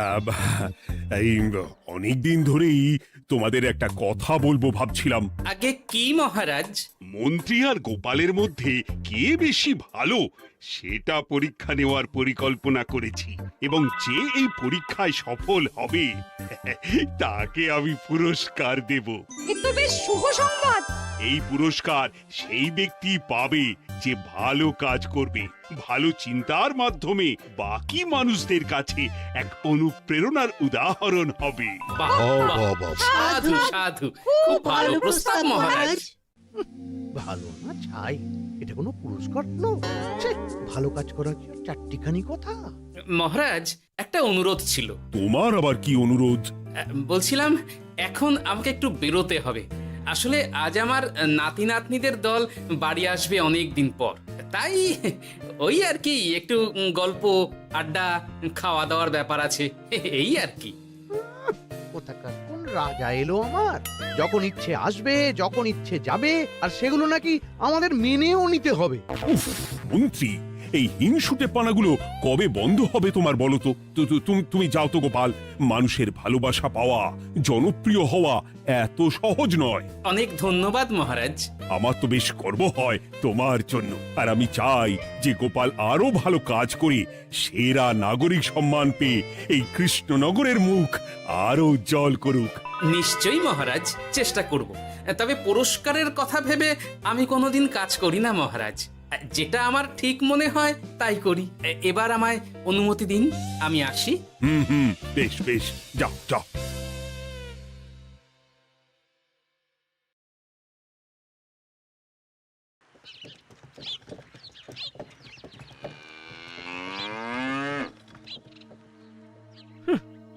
আহ, এই অনেকদিন ধরেই তোমাদের একটা কথা বলবো ভাবছিলাম। আগে কি মহারাজ? মন্ত্রী আর গোপালের মধ্যে কে বেশি ভালো সেটা পরীক্ষা নেওয়ার পরিকল্পনা করেছি, এবং যে এই পরীক্ষায় সফল হবে তাকে আমি পুরস্কার দেব। এ তো বেশ শুভ সংবাদ। এই পুরস্কার সেই ব্যক্তি পাবে যে ভালো কাজ করবে, ভালো চিন্তার মাধ্যমে বাকি মানুষদের কাছে এক অনুপ্রেরণার উদাহরণ হবে। বাহ, বাহ, সাধু সাধু, খুব ভালো প্রস্তাব মহারাজ। ভালো না ছাই, এটা কোনো পুরস্কার নয়। ছে, ভালো কাজ করা কি আর চারটিখানি কথা? মহারাজ, একটা অনুরোধ ছিল। তোমার আবার কি অনুরোধ? বলছিলাম এখন আমাকে একটু বেরোতে হবে। আসলে আজ আমার নাতি নাতনিদের দল বাড়ি আসবে অনেক দিন পর, তাই ওই আর কি একটু গল্প আড্ডা খাওয়া দাওয়ার ব্যাপার আছে, এই আর কি। কোথাকার কোন রাজা এলো আমার? যখন ইচ্ছে আসবে, যখন ইচ্ছে যাবে, আর সেগুলো নাকি আমাদের মেনেও নিতে হবে। উফ, মন্ত্রী, এই হিংসুটে পানাগুলো কবে বন্ধ হবে তোমার বলো তো? তুমি যাও তো গোপাল। মানুষের ভালোবাসা পাওয়া, জনপ্রিয় হওয়া এত সহজ নয়। অনেক ধন্যবাদ মহারাজ। আমার তো বেশ গর্ব হয় তোমার জন্য, আর আমি চাই যে গোপাল আরো ভালো কাজ করে সেরা নাগরিক সম্মান পেয়ে এই কৃষ্ণনগরের মুখ আরো উজ্জ্বল করুক। নিশ্চয়ই মহারাজ, চেষ্টা করব। তবে পুরস্কারের কথা ভেবে আমি কোনোদিন কাজ করি না মহারাজ। যেটা আমার ঠিক মনে হয় তাই করি। এবার আমায় অনুমতি দিন, আমি আসি। হুম, বেশ বেশ, যাও যাও।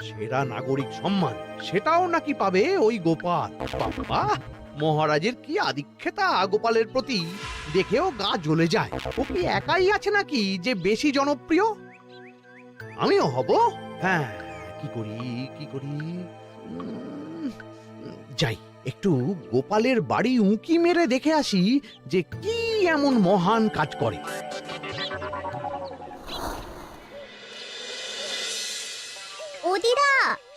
সেরা নাগরিক সম্মান সেটাও নাকি পাবে ওই গোপাল? বাবা, মহারাজের কি আদিক্ষেতা গোপালের প্রতি, দেখেও গা জ্বলে যায়। ও কি একাই আছে নাকি যে বেশি জনপ্রিয়? আমিও হব। হ্যাঁ, কি করি যাই, একটু গোপালের বাড়ি উঁকি মেরে দেখে আসি যে কি এমন মহান কাজ করে। ও দিদা,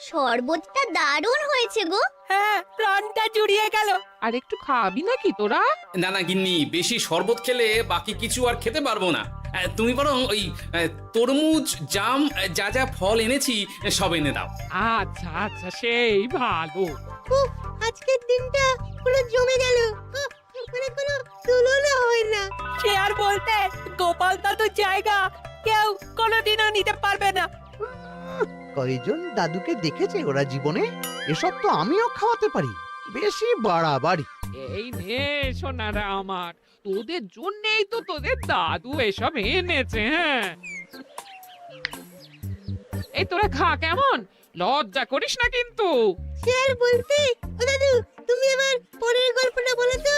শরবতটা দারুণ হয়েছে গো। হ্যাঁ, প্রাণটা জুড়িয়ে গেল। আর একটু খাবি নাকি তোরা? না না গিন্নি, বেশি শরবত খেলে বাকি কিছু আর খেতে পারবো না। তুমি বরং ওই তরমুজ, জাম, যা যা ফল এনেছি সব এনে দাও। আচ্ছা আচ্ছা, সেই ভালো। আজকের দিনটা পুরো জমে গেল, মানে কোনো তুলনা হয় না। সে আর বলতে, গোপাল দাদুর জায়গা কেউ কোনোদিনও নিতে পারবে না। কয়জন দাদুকে দেখেছে ওরা জীবনে? এসব তো আমিও খাওয়াতে পারি। বেশি বাড়াবাড়ি। এই নে সোনারা আমার, তোদের জন্যই তো তোদের দাদু এসব এনেছে। হ্যাঁ, এই তোরা খা, কেমন? লজ্জা করিস না কিন্তু। সে আর বলতে, ও দাদু, তুমি এবার পরের গল্পটা বলো তো।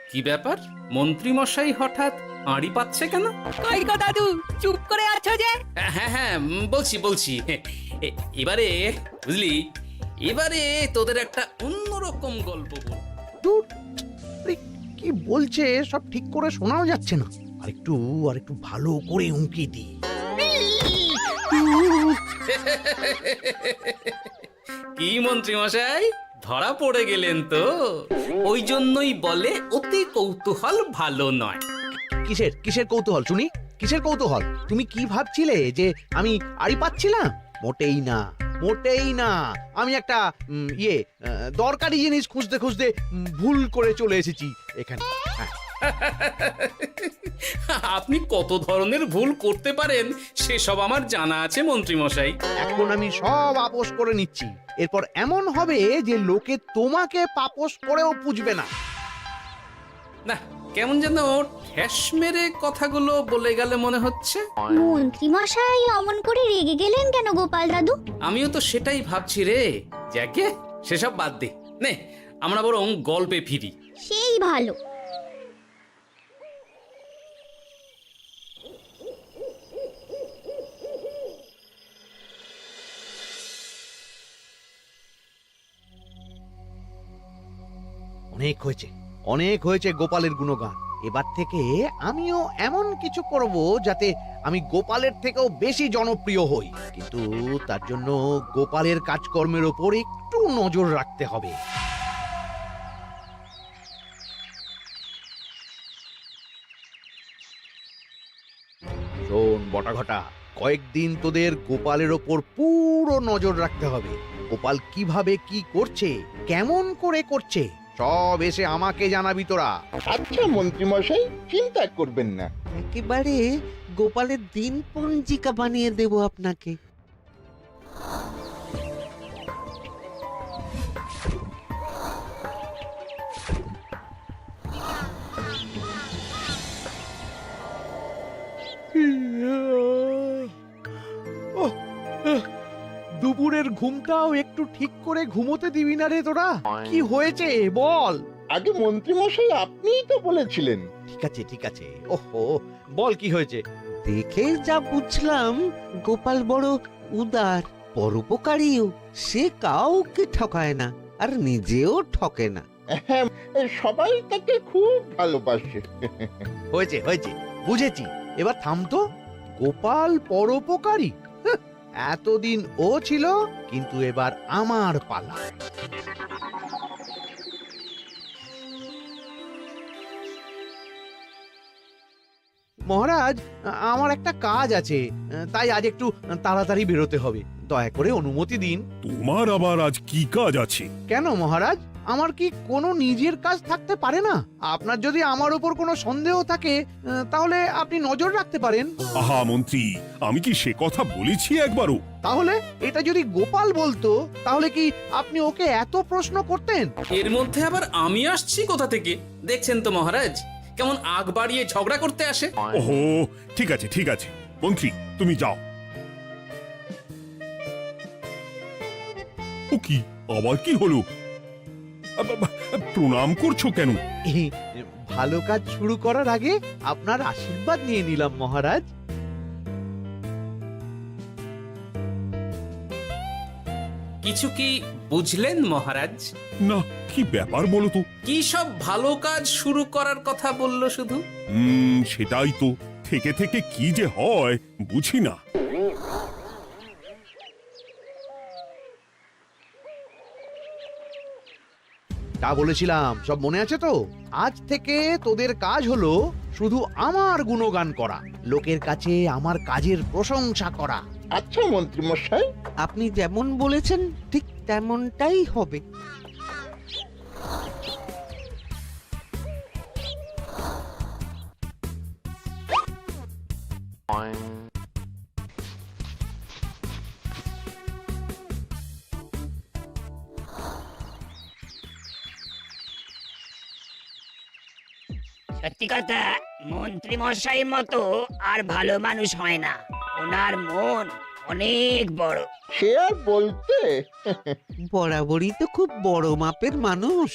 কি ব্যাপার, মন্ত্রী মশাই হঠাৎ আড়ি পাচ্ছে কেন? কই গো দাদু, চুপ করে আছো যে? হ্যাঁ, বলছি। এবারে বুঝলি, এবারে তোদের একটা অন্যরকম গল্প বল। ধুর, আরে কি বলছে সব ঠিক করে শোনাও যাচ্ছে না। আর একটু ভালো করে উঁকি দি। কি মন্ত্রী মশাই, ধরা পড়ে গেলেন তো? ওই জন্যই বলে অতি কৌতূহল ভালো নয়। কিসের কৌতূহল শুনি? কিসের কৌতূহল? তুমি কি ভাবছিলে যে আমি আড়ি পাচ্ছিলাম? মোটেই না। আমি একটা দরকারি জিনিস খুঁজতে খুঁজতে ভুল করে চলে এসেছি এখানে। হ্যাঁ। আপনি কত ধরনের ভুল করতে পারেন সেসব আমার জানা আছে মন্ত্রী মশাই। এখন আমি সব আপোষ করে নিচ্ছি। এরপর এমন হবে যে লোকে তোমাকে পাপোশ করেও পুজবে না। না, কেমন যেন ঠেস মেরে কথাগুলো বলে গেলে মনে হচ্ছে। মন্ত্রী মশাই অমন করে রেগে গেলেন কেন গোপাল দাদু? আমিও তো সেটাই ভাবছি রে। যাকে সেসব বাদ দে, নে আমরা বরং গল্পে ফিরি। সেই ভালো। অনেক হয়েছে গোপালের গুণগান। এবার থেকে আমিও এমন কিছু করব যাতে আমি গোপালের থেকেও বেশি জনপ্রিয় হই, কিন্তু তার জন্য গোপালের কাজকর্মের ওপর একটু নজর রাখতে হবে। শোন বটাঘটা, কয়েকদিন তোদের গোপালের ওপর পুরো নজর রাখতে হবে। গোপাল কিভাবে কি করছে, কেমন করে করছে, সব এসে আমাকে জানাবি তোরা। আচ্ছা মন্ত্রীমশাই, চিন্তা করবেন না। একেবারে গোপালের দিন পঞ্জিকা বানিয়ে দেব আপনাকে। দুপুরের ঘুমটাও একটু ঠিক করে ঘুমোতে দিবি না রে তোরা? কি হয়েছে বল। আগে মন্ত্রীমশাই আপনিই তো বলেছিলেন। ঠিক আছে, ওহো, বল কি হয়েছে। দেখে যা বুঝলাম গোপাল বড় উদার, পরোপকারীও। সে কাউকে ঠকায় না, আর নিজেও ঠকে না। হ্যাঁ, সবাই তাকে খুব ভালোবাসে। হয়েছে, বুঝেছি। এবার থাম তো। গোপাল পরোপকারী? হাহ, এতদিন ও ছিল, কিন্তু এবার আমার পালা। মহারাজ, আমার একটা কাজ আছে, তাই আজ একটু তাড়াতাড়ি বেরোতে হবে। দয়া করে অনুমতি দিন। তোমার আবার আজ কি কাজ আছে? কেন মহারাজ, আমার কি কোনো নিজের কাজ থাকতে পারে না? আপনার যদি আমার উপর কোনো সন্দেহ থাকে, তাহলে আপনি নজর রাখতে পারেন। আহা মন্ত্রী, আমি কি সে কথা বলেছি একবারও? তাহলে এটা যদি গোপাল বলতো, তাহলে কি আপনি ওকে এত প্রশ্ন করতেন? এর মধ্যে আবার আমি আসছি কোথা থেকে? দেখছেন তো মহারাজ, কেমন আগ বাড়িয়ে ঝগড়া করতে আসে। ওহো, ঠিক আছে মন্ত্রী, তুমি যাও। ও কি, আবার কি হলো? প্রণাম করছো কেন? এই, ভালো কাজ শুরু করার আগে আপনার আশীর্বাদ নিয়ে নিলাম মহারাজ। কিছু কি বুঝলেন মহারাজ? না, কি ব্যাপার বলো তো? কি সব ভালো কাজ শুরু করার কথা বললো শুধু? সেটাই তো, থেকে থেকে কি যে হয় বুঝি না। তা বলেছিলাম, সব মনে আছে তো? আজ থেকে তোদের কাজ হলো শুধু আমার গুণগান করা, লোকের কাছে আমার কাজের প্রশংসা করা। আচ্ছা মন্ত্রীমশাই। আপনি যেমন বলেছেন ঠিক তেমনটাই হবে। সত্যি কথা, মন্ত্রী মশাই মতো আর ভালো মানুষ হয় না। ওনার মন অনেক বড়। সে আর বলতে। বরাবরই তো খুব বড় মাপের মানুষ।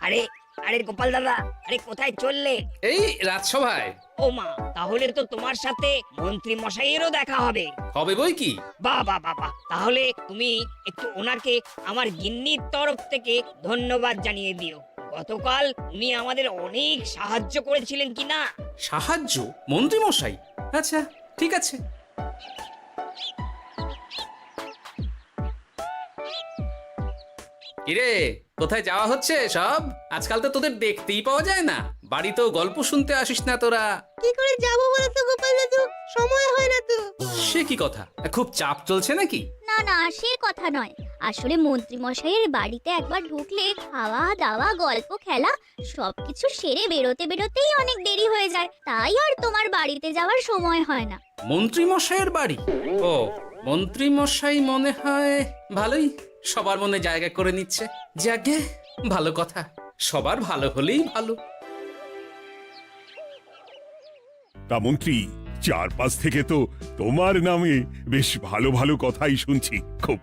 আরে আরে গোপাল দাদা, আরে কোথায় চললে? এই রাজসভায়। ও মা, তাহলে তো তোমার সাথে মন্ত্রী মশাইয়েরও দেখা হবে। হবে বই কি? বাহ বাহ বাহ বাহ, তাহলে তুমি একটু ওনাকে আমার গিন্নির তরফ থেকে ধন্যবাদ জানিয়ে দিও। গতকাল উনি আমাদের অনেক সাহায্য করেছিলেন কি না? সাহায্য? মন্ত্রী মশাই? আচ্ছা, ঠিক আছে। কিরে, কোথায় যাওয়া হচ্ছে সব? আজকাল তো তোদের দেখতেই পাওয়া যায় না। বাড়িতেও গল্প শুনতে আসিস না তোরা। কি করে যাবো বলো তো গোপাল দাদু, সময় হয় না তো। সে কি কথা? খুব চাপ চলছে নাকি? না না, সে কথা নয়। আসলে মন্ত্রী মশাইয়ের বাড়িতে একবার ঢুকলে খাওয়া দাওয়া গল্প খেলা সবকিছু সেরে বেরোতেই অনেক দেরি হয়ে যায়, তাই আর তোমার বাড়িতে যাওয়ার সময় হয় না। মন্ত্রী মশাইয়ের বাড়ি? ও, মন্ত্রী মশাই মনে হয় ভালোই সবার মনে জায়গা করে নিচ্ছে। যাকে ভালো কথা, সবার ভালো হলেই ভালো। তা মন্ত্রী, চারপাশ থেকে তো তোমার নামে বেশ ভালো ভালো কথাই শুনছি। খুব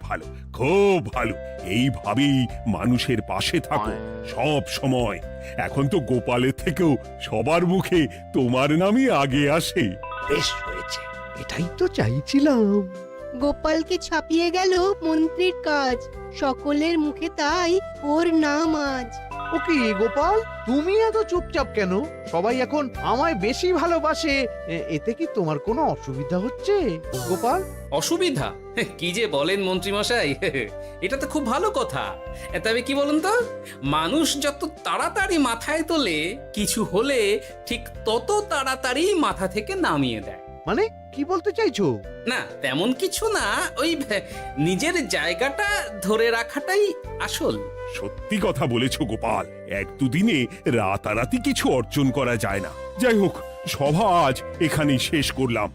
ভালো। এইভাবেই মানুষের পাশে থাকো সব সময়। এখন তো গোপালের থেকেও সবার মুখে তোমার নামই আগে আসে। বেশ হয়েছে, এটাই তো চাইছিলাম। গোপালকে ছাপিয়ে গেল মন্ত্রীর কাজ, সকলের মুখে তাই ওর নাম আজ। ও কি গোপাল, তুমি এত চুপচাপ কেন? সবাই এখন আমায় বেশি ভালোবাসে, এতে কি তোমার কোনো অসুবিধা হচ্ছে গোপাল? অসুবিধা? কি যে বলেন মন্ত্রী মশাই, এটা তো খুব ভালো কথা। তবে কি বলুন তো, মানুষ যত তাড়াতাড়ি মাথায় তোলে, কিছু হলে ঠিক তত তাড়াতাড়ি মাথা থেকে নামিয়ে দেয়। মানে কি বলতে চাইছো? না তেমন কিছু না, ওই নিজের জায়গাটা ধরে রাখাটাই আসল। সত্যি কথা বলেছো গোপাল, এক দুদিনে রাতারাতি কিছু অর্জন করা যায় না। যাই হোক, সভা আজ এখানেই শেষ করলাম।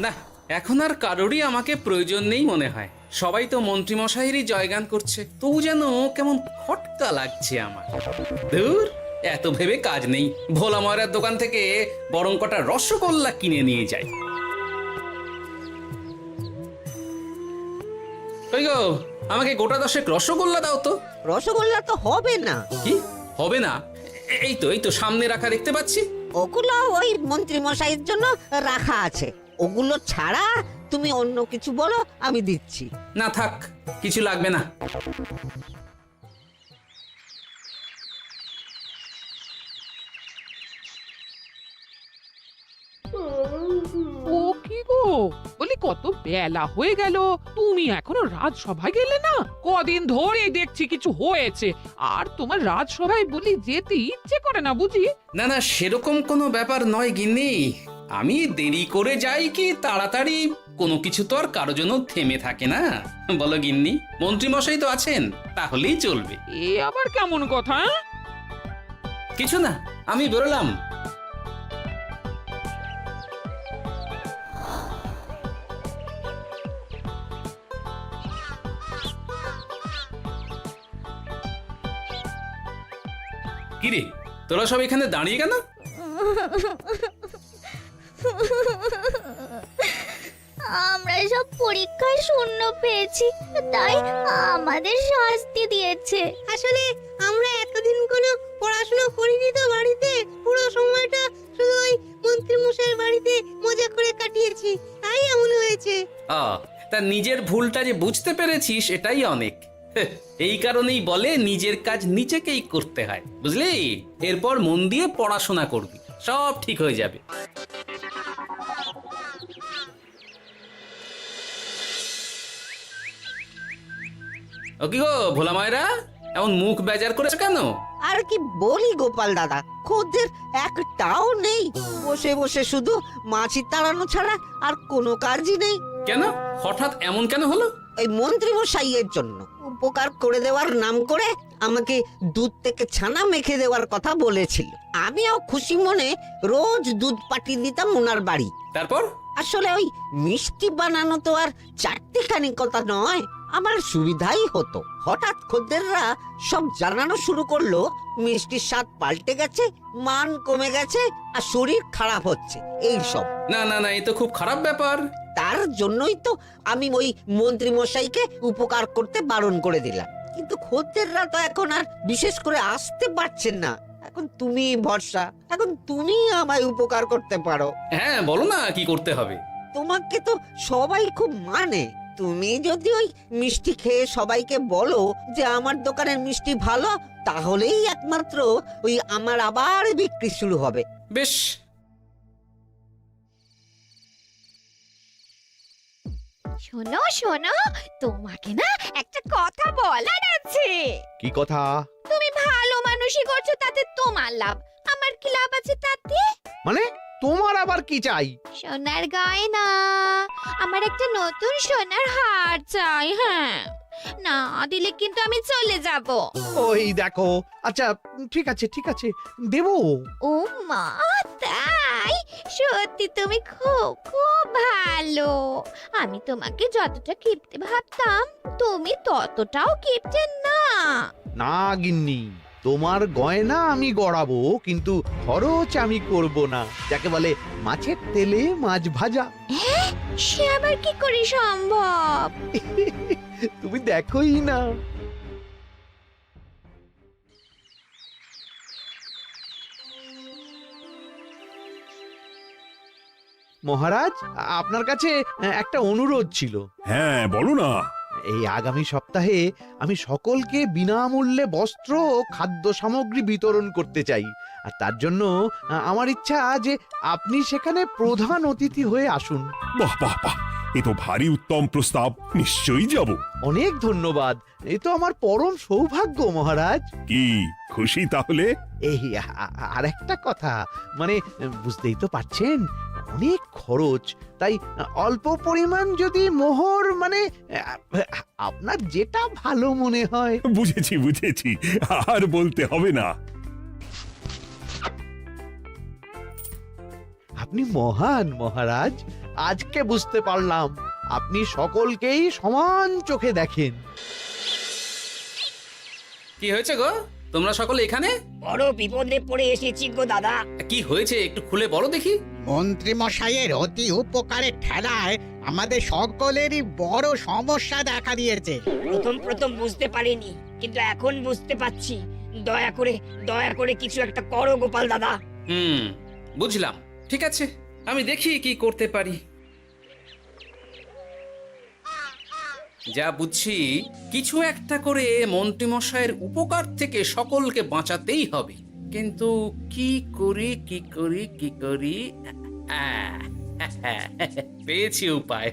না, এখন আর কারোরই আমাকে প্রয়োজন নেই মনে হয়। সবাই তো মন্ত্রী মশাইয়েরই জয়গান করছে, তবু যেন কেমন খটকা লাগছে আমার। ধুর, এত ভেবে কাজ নেই, ভোলা ময়রার দোকান থেকে বরং কটা রসগোল্লা কিনে নিয়ে যাই। কই গো, আমাকে গোটা 10 রসগোল্লা দাও তো। রসগোল্লা তো হবে না। কি হবে না? এই তো সামনে রাখা দেখতে পাচ্ছি। ওগুলো ওই মন্ত্রী মশাইয়ের জন্য রাখা আছে, ওগুলো ছাড়া তুমি অন্য কিছু বলো, আমি দিচ্ছি। না থাক, কিছু লাগবে না। ও কি গো, বলি কত বেলা হয়ে গেল, তুমি এখনো রাজসভায় গেলে না? কদিন ধরে দেখছি কিছু হয়েছে, আর তোমার রাজসভায় বলি যেতে ইচ্ছে করে না বুঝি? না না, সেরকম কোনো ব্যাপার নয় গিন্নি। আমি দেরি করে যাই কি তাড়াতাড়ি, কোনো কিছু তো আর কারো জন্য থেমে থাকে না, বলো গিন্নি? মন্ত্রী মশাই তো আছেন, তাহলেই চলবে। এ আবার কেমন কথা? কিছু না, আমি বেরোলাম। কিরে, তোরা সব এখানে দাঁড়িয়ে কেন? আমরা সব পরীক্ষায় শূন্য পেয়েছি, তাই আমাদের শাস্তি দিয়েছে। আসলে আমরা এতদিন কোনো পড়াশোনা করিনি তো বাড়িতে, পুরো সময়টা শুধু ওই মন্ত্রী মশাইয়ের বাড়িতে মজা করে কাটিয়েছি, তাই এমন হয়েছে। তা নিজের ভুলটা যে বুঝতে পেরেছিস, এটাই অনেক। এই কারণেই বলে নিজের কাজ নিজেকেই করতে হয়, বুঝলি? এরপর মন দিয়ে পড়াশোনা করবি, সব ঠিক হয়ে যাবে। ও কি গো ভোলা মায়েরা, এমন মুখ বেজার করেছে কেন? আর কি বলি গোপাল দাদা, খদ্দের একটাও নেই, বসে বসে শুধু মাছি তাড়ানো ছাড়া আর কোনো কাজই নেই। কেন, হঠাৎ এমন কেন হলো? ওই মন্ত্রী মশাইয়ের জন্য উপকার করে দেওয়ার নাম করে আমাকে দুধ থেকে ছানা মেখে দেওয়ার কথা বলেছিল। আমিও খুশি মনে রোজ দুধ পাঠিয়ে দিতাম ওনার বাড়ি। তারপর? আসলে ওই মিষ্টি বানানো তো আর চারটিখানি কথা নয়, আমার সুবিধাই হতো। হঠাৎ খদ্দেররা সব জানানো শুরু করলো মিষ্টির স্বাদ পাল্টে গেছে, মান কমে গেছে, আর শরীর খারাপ হচ্ছে, এই সব। না না না, এ তো খুব খারাপ ব্যাপার। তার জন্যই তো আমি ওই মন্ত্রী মশাইকে উপকার করতে বারণ করে দিলাম। কিন্তু খদ্দেররা তো এখন আর বিশেষ করে আসতে পারছেন না। এখন তুমি ভরসা, এখন তুমি আমায় উপকার করতে পারো। হ্যাঁ বলো না, কি করতে হবে? তোমাকে তো সবাই খুব মানে, তুমি যদি ওই মিষ্টি খেয়ে সবাইকে বলো যে আমার দোকানের মিষ্টি ভালো, তাহলেই একমাত্র ওই আমার আবার বিক্রি শুরু হবে। বেশ। শোনো শোনো, তোমাকে না একটা কথা বলার আছে। কি কথা? তুমি ভালো মানুষই করছো, তাতে তোমার লাভ, আমার কি লাভ আছে তাতে? মানে তোমার আবার কি চাই? সোনার গয়না, আমার একটা নতুন সোনার হার চাই। হ্যাঁ, না দিলে কিন্তু আমি চলে যাব। ওই দেখো, আচ্ছা ঠিক আছে ঠিক আছে, দেবো। ও মা, তাই? সত্যি তুমি খুব খুব ভালো। আমি তোমাকে যতটা কিপটে ভাবতাম, তুমি ততটাও কিপটে না। না গিন্নি, তোমার গয়না আমি গড়াবো, কিন্তু খরচ আমি করব না। যাকে বলে মাছের তেলে মাছ ভাজা। সে আবার কি করে সম্ভব? তুমি দেখোই না। মহারাজ, আপনার কাছে একটা অনুরোধ ছিল। হ্যাঁ বলো না। এই আগামী সপ্তাহে আমি সকলকে বিনামূল্যে বস্ত্র ও খাদ্য সামগ্রী বিতরণ করতে চাই। আর তার জন্য আমার ইচ্ছা যে আপনি সেখানে প্রধান অতিথি হয়ে আসুন। বাহ বাহ বাহ, এ তো ভারী উত্তম প্রস্তাব, নিশ্চয়ই যাব। অনেক ধন্যবাদ, এই তো আমার পরম সৌভাগ্য মহারাজ। কি খুশি তাহলে? এই আর একটা কথা, মানে বুঝতেই তো পারছেন অনেক খরচ, তাই অল্প পরিমাণ যদি মোহর, মানে আপনার যেটা ভালো মনে হয়। বুঝেছি বুঝেছি, আর বলতে হবে না। আপনি মহান মহারাজ, আজকে বুঝতে পারলাম আপনি সকলকেই সমান চোখে দেখেন। কি হয়েছে গো, তোমরা সকলে এখানে? বড় বিপদে পড়ে এসেছি গো দাদা। কি হয়েছে একটু খুলে বলো দেখি। মন্ত্রী মশাইয়ের অতি উপকারের ঠেলায় আমাদের সকলেরই বড় সমস্যা দেখা দিয়েছে। প্রথম বুঝতে পারিনি, কিন্তু এখন বুঝতে পারছি। দয়া করে কিছু একটা করো গোপাল দাদা। বুঝলাম, ঠিক আছে, আমি দেখি কি করতে পারি। যা বুঝছি, কিছু একটা করে মন্ত্রীমশাইয়ের উপকার থেকে সকলকে বাঁচাতেই হবে। কিন্তু কি করি পেয়েছি উপায়।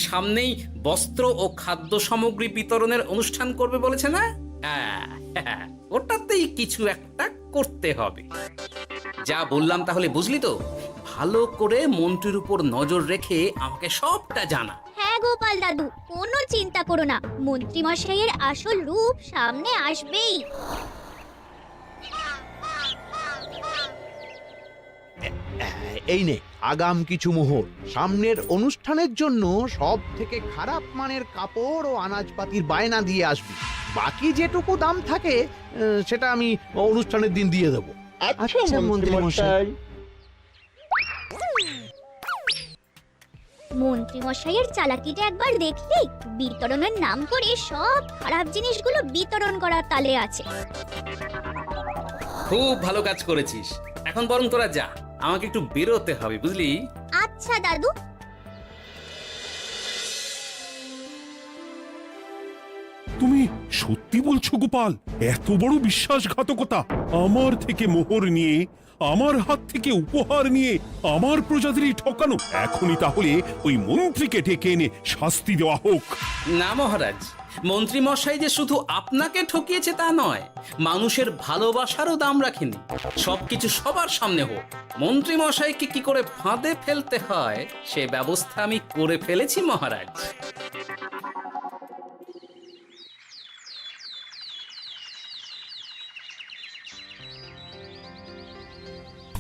সামনেই বস্ত্র ও খাদ্য সামগ্রী বিতরণের অনুষ্ঠান করবে বলেছে না? ওটাতেই কিছু একটা করতে হবে। যা বললাম তাহলে বুঝলি তো? ভালো করে মন্ত্রীর উপর নজর রেখে আমাকে সবটা জানা। হ্যাঁ গোপাল দাদু, কোনো চিন্তা করো না, মন্ত্রী মশাইয়ের আসল রূপ সামনে আসবেই। এই নে আগাম কিছু মোহর। সামনের অনুষ্ঠানের জন্য সব থেকে খারাপ মানের কাপড় ও আনাজপাতির বায়না দিয়ে আসবি। বাকি যেটুকু দাম থাকে সেটা আমি অনুষ্ঠানের দিন দিয়ে দেবো। আচ্ছা মন্ত্রী মশাই। মন্ত্রী মশাইয়ের চালাকিটা একবার দেখলি? বিতরণের নাম করে সব খারাপ জিনিসগুলো বিতরণ করার তালে আছে। খুব ভালো কাজ করেছিস। এখন বরং তোরা যা, আমাকে একটু বেরোতে হবে, বুঝলি? আচ্ছা দাদু। তুমি সত্যি বলছো গোপাল? এত বড় বিশ্বাসঘাতকতা! আমার থেকে মোহর নিয়ে, আমার হাত থেকে উপহার নিয়ে আমার প্রজাদেরই ঠকানো। এখনই তাহলে ওই মন্ত্রীকে ডেকে এনে শাস্তি দেওয়া হোক। না মহারাজ, মন্ত্রী মশাই যে শুধু আপনাকে ঠকিয়েছে তা নয়, মানুষের ভালোবাসারও দাম রাখেনি। সবকিছু সবার সামনে হোক। মন্ত্রী মশাইকে কি করে ফাঁদে ফেলতে হয় সে ব্যবস্থা আমি করে ফেলেছি মহারাজ।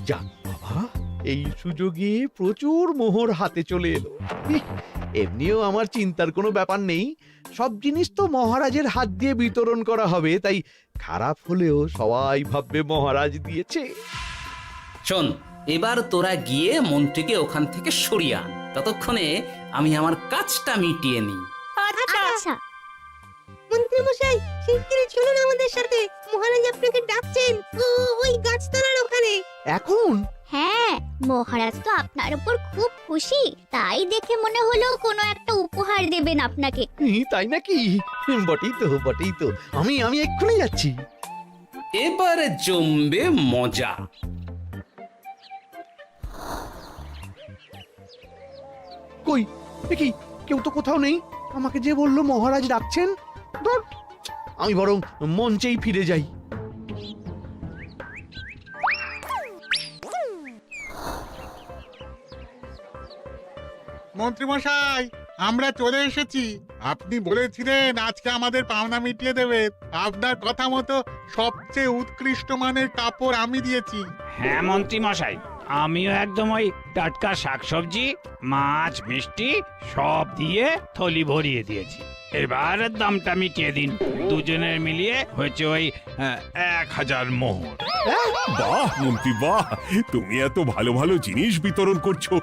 যাক বাবা, এই সুযোগে প্রচুর মোহর হাতে চলে এলো। এমনিও আমার চিন্তার কোনো ব্যাপার নেই, সব জিনিস তো মহারাজের হাত দিয়ে বিতরণ করা হবে, তাই খারাপ হলেও সবাই ভাববে মহারাজ দিয়েছে। শোন, এবার তোরা গিয়ে মন্ত্রীকে ওখান থেকে সরিয়ে আন। ততক্ষণে আমি আমার কাজটা মিটিয়ে নিই। আচ্ছা। মন্ত্রী মশাই, শিগগিরই চলুন আমাদের সাথে। মহারাজ আপনাকে ডাকছেন ওই গাছতলার ওখানে। এখন? হ্যাঁ, মহারাজ তো আপনার উপর খুব খুশি, তাই দেখে মনে হলো কোনো একটা উপহার দেবেন আপনাকে। তাই নাকি? বটেই তো। আমি এক্ষুনি যাচ্ছি। এবারে জমবে মজা। কই দেখি কেউ তো কোথাও নেই। আমাকে যে বললো মহারাজ ডাকছেন, ধুর, আমি বরং মঞ্চেই ফিরে যাই। মন্ত্রী মশাই, আমরা চলে এসেছি। আপনি বলেছিলেন আজকে আমাদের পাওনা মিটিয়ে দেবেন। আপনার কথা মতো সবচেয়ে উৎকৃষ্ট মানের কাপড় আমি দিয়েছি। হ্যাঁ মন্ত্রী মশাই, আমিও একদম ওই টাটকা শাকসবজি, মাছ, মিষ্টি সব দিয়ে থলি ভরিয়ে দিয়েছি। এবার দামটা মিটিয়ে দিন। দুজনের মিলিয়ে হয়েছে ওই 1000 মোহর। বাহ মন্ত্রী বাহ, তুমি এত ভালো ভালো জিনিস বিতরণ করছো,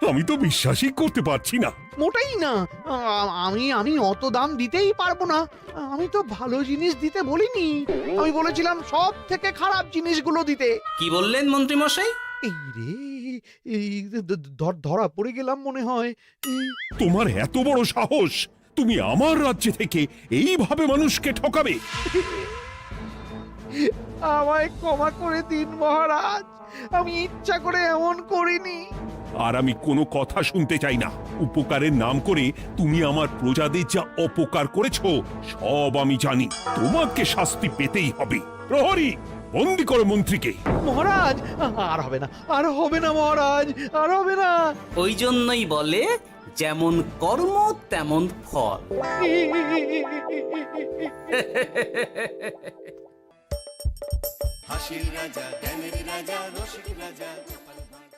আমি তো বিশ্বাসই করতে পারছি না। মোটেই না, আমি অত দাম দিতেই পারবো না। আমি তো ভালো জিনিস দিতে বলিনি, আমি বলেছিলাম সব থেকে খারাপ জিনিসগুলো দিতে। কি বললেন মন্ত্রী মশাই? এই রে, এই ধরা পড়ে গেলাম মনে হয়। তোমার এত বড় সাহস! তুমি আমার রাজ্যে থেকে এইভাবে মানুষকে ঠকাবে? আমায় ক্ষমা করে দিন মহারাজ, আমি ইচ্ছা করে এমন করিনি। আর আমি কোনো কথা শুনতে চাই না। উপকারের নাম করে তুমি আমার প্রজাদের যা অপকার করেছো সব আমি জানি। তোমাকে শাস্তি পেতেই হবে। প্রহরী, বন্দি করো মন্ত্রীকে। মহারাজ, আর হবে না, আর হবে না মহারাজ, আর হবে না। ওই জন্যই বলে যেমন কর্ম তেমন ফল। হাসির রাজা, জ্ঞানের রাজা, রসিক রাজা, গোপাল ভাঁড়।